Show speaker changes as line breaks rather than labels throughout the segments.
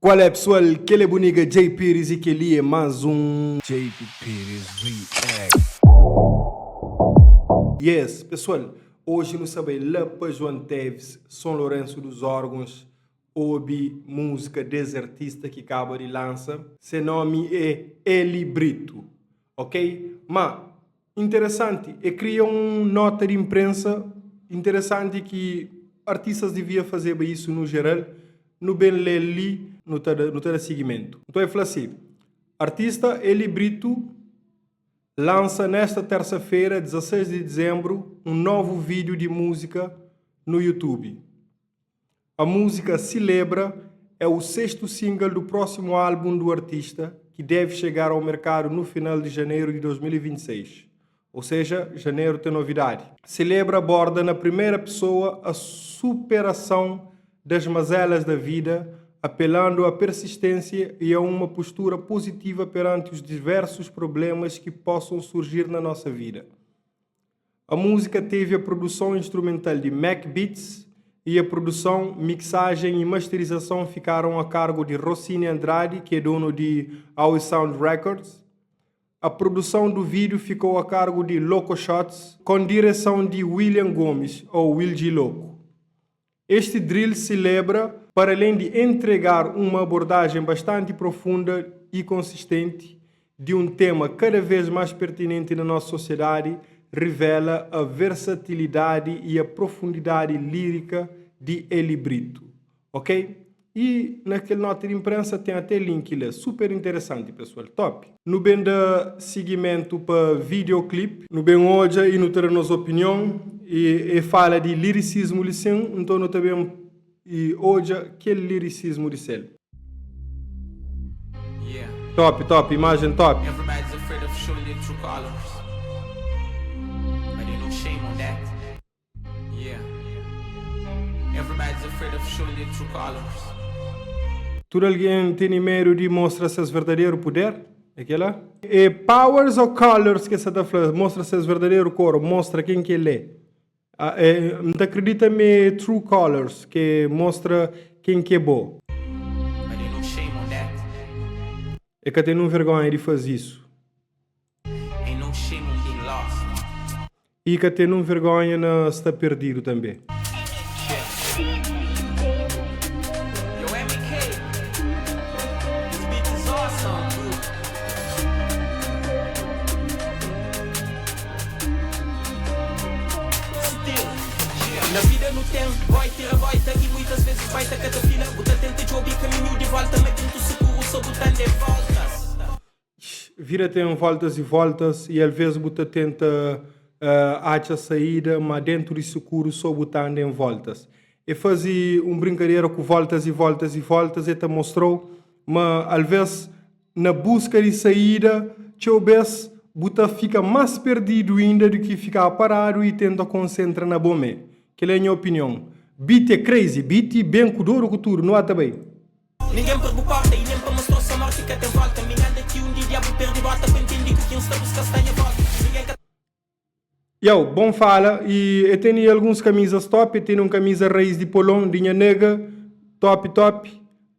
Qual é, pessoal? Que é bonita J Pires e que ali é mais um JP Pires React. Yes, pessoal, hoje nós sabemos lá para João Teves, São Lourenço dos Órgãos, ouve música desse artista que acaba de lançar. Seu nome é Eli Brito, ok? Mas, interessante, e cria uma nota de imprensa interessante que artistas deviam fazer isso no geral, no bem ali, no ter seguimento. Então, eu falo assim, artista Eli Brito lança nesta terça-feira, 16 de dezembro, um novo vídeo de música no YouTube. A música Celebra é o 6º single do próximo álbum do artista, que deve chegar ao mercado no final de janeiro de 2026. Ou seja, janeiro tem novidade. Celebra aborda na primeira pessoa a superação das mazelas da vida, apelando à persistência e a uma postura positiva perante os diversos problemas que possam surgir na nossa vida. A música teve a produção instrumental de Mac Beats e a produção, mixagem e masterização ficaram a cargo de Rossini Andrade, que é dono de Our Sound Records. A produção do vídeo ficou a cargo de Loco Shots, com direção de William Gomes, ou Will G. Loco. Este drill celebra, para além de entregar uma abordagem bastante profunda e consistente de um tema cada vez mais pertinente na nossa sociedade, revela a versatilidade e a profundidade lírica de Eli Brito, ok? E naquele nota de imprensa tem até link lá, super interessante, pessoal, top. No bem da seguimento para videoclipe, no bem hoje e no ter a nossa opinião, e fala de liricismo de sim, então nós também e hoje aquele liricismo de céu. Top, top, imagem top.
Everybody's afraid of showing their true colors, but ain't no shame on that. Everybody's afraid of showing their true colors.
Tudo alguém tem medo de mostrar seus verdadeiros poder? Aquela? E powers ou colors que você está falando? Mostra seus verdadeiros cor, mostra quem que ele é. Não acredita-me true colors, que mostra quem que é bom.
But ain't no shame on that.
É que tem vergonha de fazer isso.
Ain't no shame on being lost.
E que tem vergonha de estar perdido também.
Yo, MK, this beat is awesome, dude. Still, na vida não tem boy, tira boita e muitas vezes vai ter cada fila. Buta tenta de ouvir caminho de volta, mas tento seguro, só botando de voltas.
Vira tem voltas e voltas e às vezes você tenta achar saída, mas dentro de seguro só botando em voltas. E fazer brincadeira com voltas e voltas e voltas e te mostrou, mas às vezes na busca de saída, talvez você fica mais perdido ainda do que ficar parado e tenta concentrar na bomba. Que é a minha opinião. Beat é crazy, beat bem com dor com tudo, não é também?
Ninguém preocupa-se e nem para mostrar sua morte que tem volta. Me anda aqui dia diabo perde bota, para entender que quem está buscando castanha volta.
Yo, bom fala, e eu tenho alguns camisas top, eu tenho uma camisa raiz de polão, dinha nega, top, top.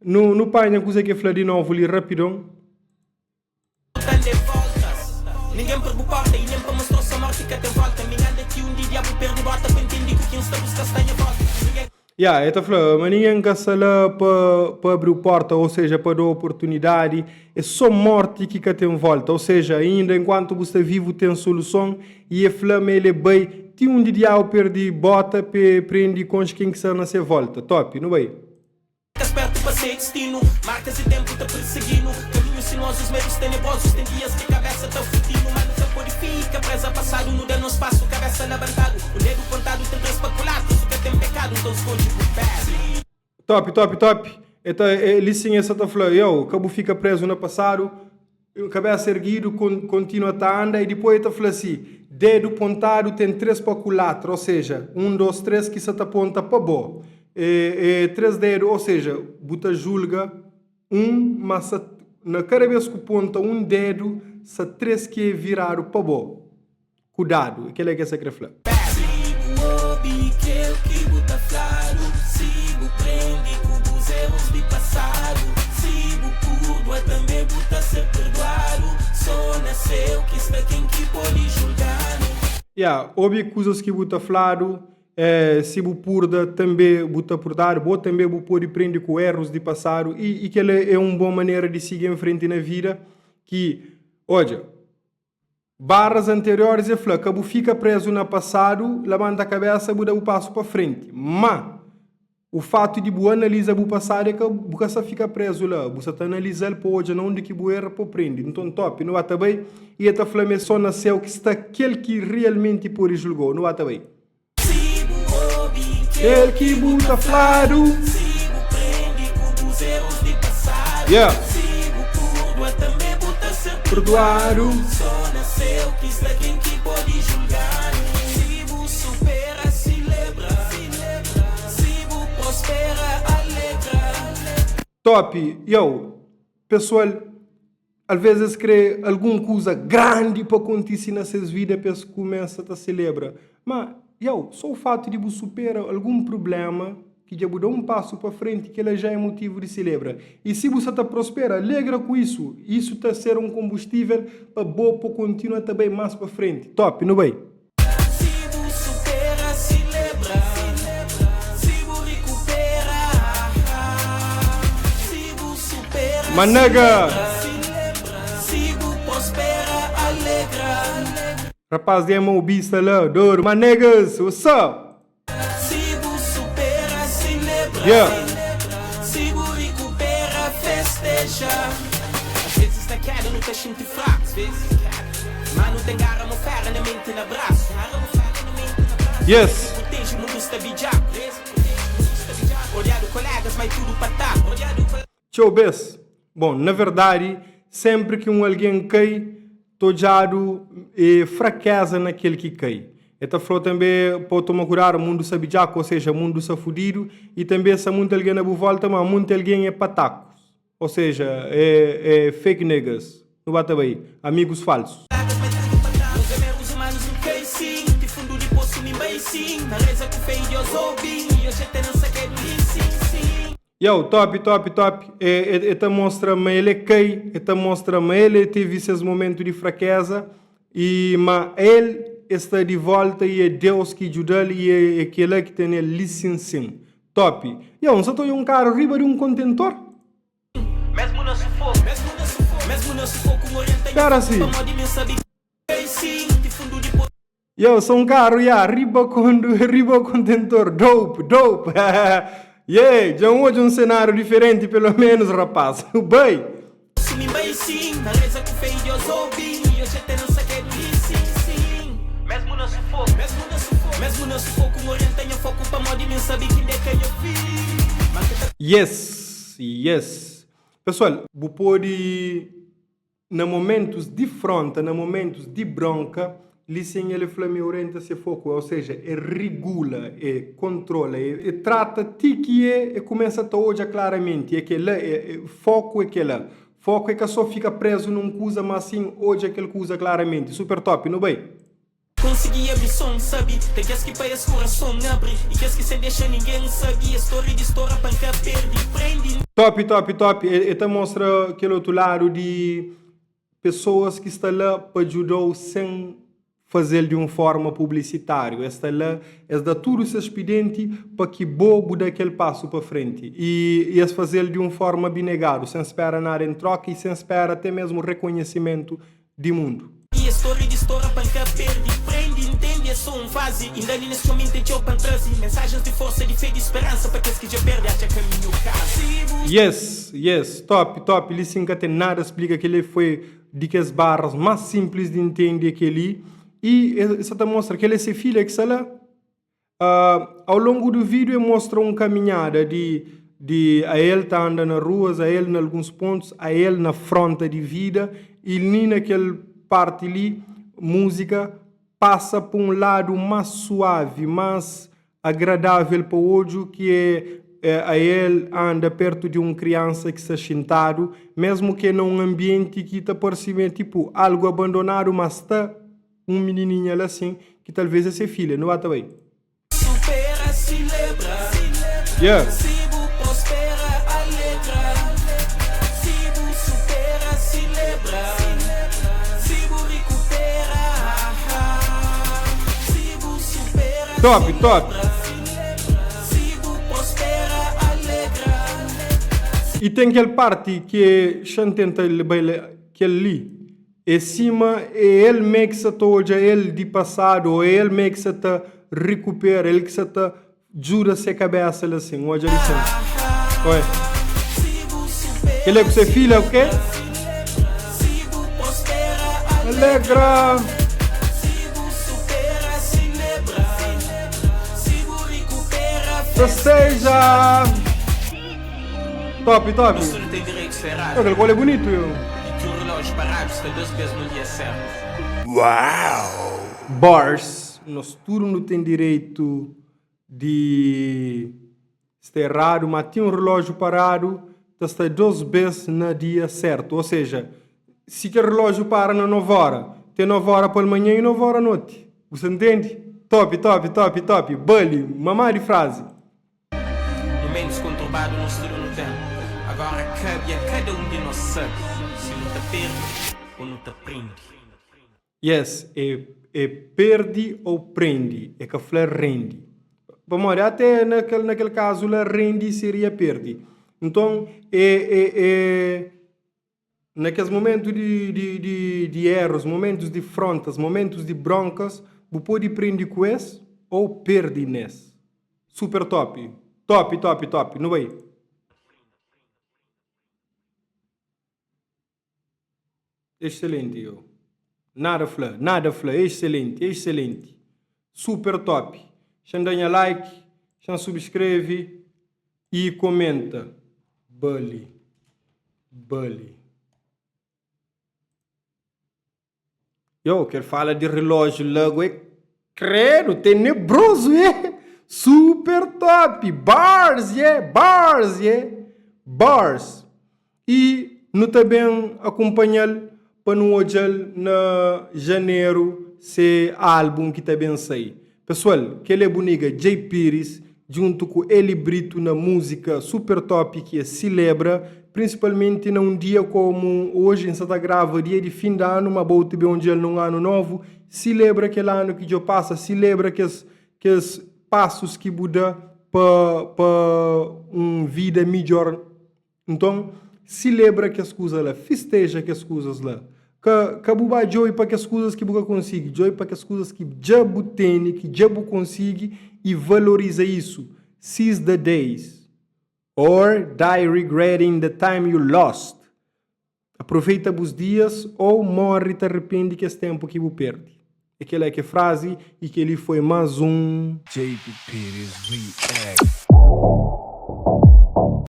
No painha, coisa que eu falei de novo ali, rapidão.
Ninguém preocupa-se e nem para mostrar sua morte que tem volta. Me anda aqui dia diabo perde bota, para entender que quem está buscando castanha volta.
Eu tô falando, mas ninguém gasta lá para abrir porta, ou seja, para dar oportunidade. É só morte que tem volta. Ou seja, ainda enquanto você é vivo tem solução e a flama ele é bem. Tem um dia eu perdi bota para prender com quem que está na sua volta. Top, não é?
Esperto para ser destino, marcas e tempo te perseguindo. Caminhos sinuosos, medos tenebrosos, tem dias que a cabeça tá futindo. Mas nunca purifica, presa passado, no dano espaço, cabeça levantado. O dedo pontado, tem três paculados, o que tem pecado, então esconde por pé.
Top, top, top. Então, listen, essa tá falando, o cabo fica preso no passado, cabeça erguido, continua a andar, e depois tá falando assim, dedo pontado tem três paculados, ou seja, 1, 2, 3 que você tá ponta para bom. Três dedos, ou seja, buta julga mas na cada vez que ponta um dedo, se três que viraram para bom. Cuidado, aquele é que você quer falar. Sigo o biquel que buta claro, sigo prende, cubo
os erros de passado. Se o perdoa também buta ser perdoado. Só nasceu que está quem que pode julgar.
Obi coisas que buta flado, se bu purda também buta purdar, bo também bu pode aprender com erros de passado e que ele é uma boa maneira de seguir em frente na vida, que, olha, barras anteriores é fala, que bu fica preso no passado, levanta a cabeça, bu dá o passo para frente, mas o fato de bu analisar o passado é que bu só fica preso lá, bu só analisa ele pode não de que bu erra para aprender, então top, não há também, e esta flame só nasceu que está aquele que realmente pode julgar, não há também. Ele que buta flado.
Sigo prende com os erros de passado. Sigo perdoa também buta ser
Perdoado.
Só nasceu que está quem que pode julgar. Sigo supera, celebra. Sigo prospera, alegra.
Top, pessoal, às vezes crê alguma coisa grande para acontecer nessas vidas, a pessoa começa a celebrar, mas só o fato de você superar algum problema, que já dá um passo para frente, que ela já é motivo de celebrar. E se você está prospera, alegra com isso. Isso está ser um combustível para boa para continuar também mais para frente. Top, não bem?
Se você supera, celebra. Se você recupera. Se você supera,
Manega!
Se você prospera, alegra.
Rapaz, de uma bista lá, dor, manegas, what's up?
Sigo supera, celebra. Sigo recupera, festeja. Às vezes está queda, não te sinto fraco. Às vezes, mas não tem garra, não ferra, na mente, no abraço.
Yes.
Protege o mundo, está vigiado. Olhado colegas, mas tudo para tá.
Tchau, bes. Bom, na verdade, sempre que alguém cai, tojado e fraqueza naquele que cai. Esta falou também pode tomar curar o mundo sabijaco, ou seja, o mundo safudido, e também se muito alguém na volta, mas muito alguém é patacos, ou seja, é fake niggas, não bata bem, amigos falsos.
Os humanos não caem sim, de fundo de poço nem bem sim, na reza que fez Deus ouvi, e hoje até não sei que sim.
Top. Esta mostra-me ele cai, esta mostra-me ele teve esses momentos de fraqueza, mas ele está de volta e é Deus que ajuda ele e é aquele que tem licença. Top. Só estou um cara riba de um contentor.
Mesmo não sufoco, um oriente.
Cara assim. Sou um carro, riba contentor, dope. Já hoje um cenário diferente, pelo menos, rapaz. Bem.
Mesmo não sufoco, um oriente em foco para modo de saber que é que eu fiz.
Yes. Pessoal, você pode, nos momentos de fronte, nos momentos de bronca, licem ele flame orienta-se foco, ou seja, regula, controla, trata ti que começa a olhar claramente, foco é aquela. Foco é que só fica preso num coisa, mas assim, hoje aquele coisa claramente. Super top, não bem?
Consegui abrir som, sabe? Tem que esquipar esse coração, abre. E que sem deixar ninguém saber. História de história, panca perde, prende.
Top. Ele mostra aquele outro lado de pessoas que estão lá para ajudar sem fazer de uma forma publicitária. Está lá, dá tudo esse expediente para que bobo dê aquele passo para frente. E fazer de uma forma abnegada, sem esperar nada em troca e sem esperar até mesmo reconhecimento do mundo.
E a história de história, panca perde, prende, entende, é só fase. Ainda ali nesse momento é teu pantrazi. Mensagens de força, de fé e de esperança para aqueles que já perdem, acha caminho caso.
Yes, top. Ele sem ter nada explica que ele foi de que as barras mais simples de entender aquele. E isso te mostra que ele se filha que lá. Ao longo do vídeo mostra uma caminhada de a ele tá andando nas ruas, a ele em alguns pontos, a ele na fronte de vida, e nem naquele parte ali, música passa por um lado mais suave, mais agradável para o olho, que a ele anda perto de uma criança que está sentado, mesmo que num ambiente que está por cima, tipo algo abandonado, mas está um menininho ali assim, que talvez é seu filho, não vai bem.
Supera, celebra,
Yeah.
prospera,
Top, top.
Sigo, prospera, alegra.
E tem aquela parte que a tenta que ali. E cima é ele mesmo que se está hoje, é ele de passado, ou é ele mesmo que se está recupera, ele que se está jura se cabeça assim, hoje ele sente. Oi. Ele é que você filha o quê?
Sigo, prospera,
Alegra.
sigo, supera, celebra. Sigo, recupera,
Festeja. Top, top.
Você não tem direito de ser errado.
Olha, qual é bonito, eu.
E que o relógio parado está 2 vezes no dia certo.
Bars. Nós tudo não tem direito de estar errado, mas tem um relógio parado, está 2 vezes no dia certo. Ou seja, se o relógio para na 9 horas, tem 9 horas pela manhã e 9 horas à noite. Você entende? Top, top, top, top. Bully, mamãe de frase.
No menos conturbado não se dura no tempo. Agora cabe a cada um de nós saber se não te perde ou não te prende.
Yes, é perde ou prende, é que a flor rende. Vamos olhar, até naquele caso, ela rende seria perde. Então, naqueles momentos de erros, momentos de frontas, momentos de broncas, você pode prender com esse ou perde nesse. Super top. Top, top, top. Não vai? Excelente, eu. Nada flã, excelente, excelente. Super top. Deixa like, deixa subscreve e comenta. Bully. Eu quero falar de relógio logo, é credo, tenebroso, é? Super top. Bars, Bars. E não também acompanhar para no hoje na janeiro se álbum que também sai. Pessoal, que ele é bonita, Jay Pires, junto com Eli Brito na música super top que celebra, principalmente num dia como hoje, em Santa Grava, dia de fim de ano, uma boa também um dia num ano novo, celebra aquele ano que já passa, celebra que os passos que Buda para uma vida melhor. Então, celebra que as coisas lá, festeja que as coisas lá. Que buba joy para que as coisas que buga consiga, joy para que as coisas que já tem, que já consiga e valoriza isso. Seize the days. Or die regretting the time you lost. Aproveita os dias ou morre e te arrepende que esse tempo que você perde. Aquela é que frase e que ele foi mais um
JP Pires React.